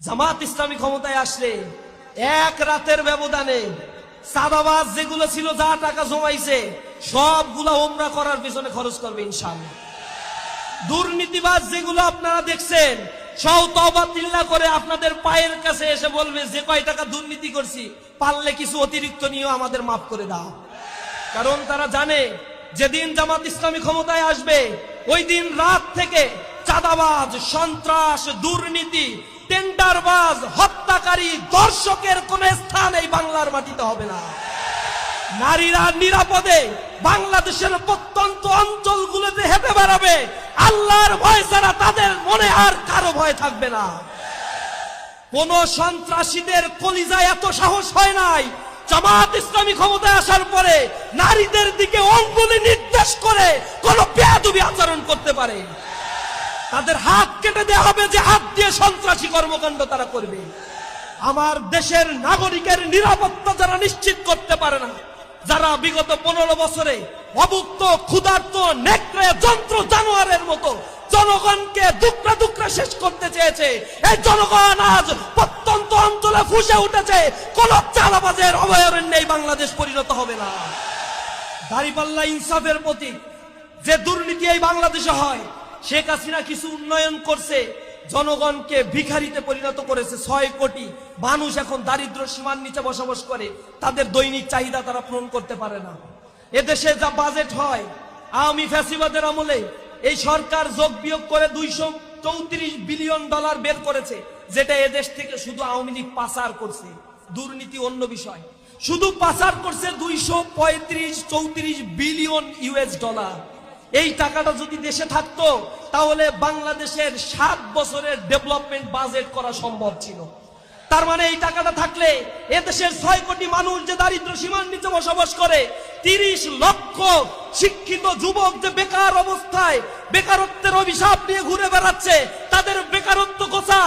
জামাত ইসলামী ক্ষমতায় আসলে এক রাতের ব্যবধানে সাদাবাজ যেগুলো ছিল, যা টাকা জমাইছে সবগুলা ওমরা করার পিছনে খরচ করবে ইনশাআল্লাহ। দুর্নীতিবাজ যেগুলো আপনারা দেখছেন, সব তওবা তিল্লা করে আপনাদের পায়ের কাছে এসে বলবে যে কয় টাকা দুর্নীতি করছি, পারলে কিছু অতিরিক্ত নিয়েও আমাদের মাফ করে দাও। কারণ তারা জানে যেদিন জামাত ইসলামী ক্ষমতায় আসবে ওই দিন রাত থেকে চাঁদাবাজ, সন্ত্রাস, দুর্নীতি, টেন্ডারবাজ, হত্যাকারী, দর্শকের কোন স্থান এই বাংলার মাটিতে হবে না। নারীরা নিরাপদে বাংলাদেশের প্রত্যন্ত অঞ্চলগুলোতে হেঁটে বেড়াবে। আল্লাহর ভয় ছাড়া তাদের মনে আর কারো ভয় থাকবে না। কোন সন্ত্রাসীদের কলিজায় এত সাহস হয় নাই জামাত ইসলামী ক্ষমতায় আসার পরে নারীদের দিকে অঙ্গুলি নির্দেশ করে কোন বেয়াদবি আচরণ করতে পারে। তাদের হাত কেটে দেওয়া হবে, যে হাত দিয়ে সন্ত্রাসী কর্মকাণ্ড তারা করবে। আমার দেশের নাগরিকের নিরাপত্তা যারা নিশ্চিত করতে পারে না, যারা বিগত 15 বছরে অভুক্ত, ক্ষুধার্ত, নেকড়ে, যন্ত্র জানোয়ারের মতো জনগণকে দুকরা দুকরা শেষ করতে চেয়েছে, এই জনগণ আজ প্রত্যন্ত অঞ্চলে ফুসে উঠেছে। কোন চালাবাজের অভয়ারণ্যে বাংলাদেশ পরিণত হবে না। দাঁড়িপাল্লা ইনসাফের প্রতীক। যে দুর্নীতি এই বাংলাদেশে হয়, শেখ হাসিনা কিছু উন্নয়ন করছে, জনগণকে ভিখারিতে পরিণত করেছে। 6 কোটি মানুষ এখন দারিদ্র সীমার নিচে বসবাস করে, তাদের দৈনিক চাহিদা তারা পূরণ করতে পারে না। এদেশে যা বাজেট হয়, আওয়ামী ফ্যাসিবাদের আমলে এই সরকার যোগ বিয়োগ করে $234 বিলিয়ন বের করেছে, যেটা এদেশ থেকে শুধু আওয়ামী লীগ পাচার করছে। দুর্নীতি অন্য বিষয়, শুধু পাচার করছে $234 বিলিয়ন। এই টাকাটা যদি দেশে থাকতো তাহলে বাংলাদেশের 7 বছরের ডেভেলপমেন্ট বাজেট করা সম্ভব ছিল। তার মানে এই টাকাটা থাকলে এদেশের 6 কোটি মানুষ যে দারিদ্র সীমার নিচে বসবাস করে, 30 লক্ষ শিক্ষিত যুবক যে বেকার অবস্থায় বেকারত্বের অভিশাপ নিয়ে ঘুরে বেড়াচ্ছে, তাদের বেকারত্ব গোছা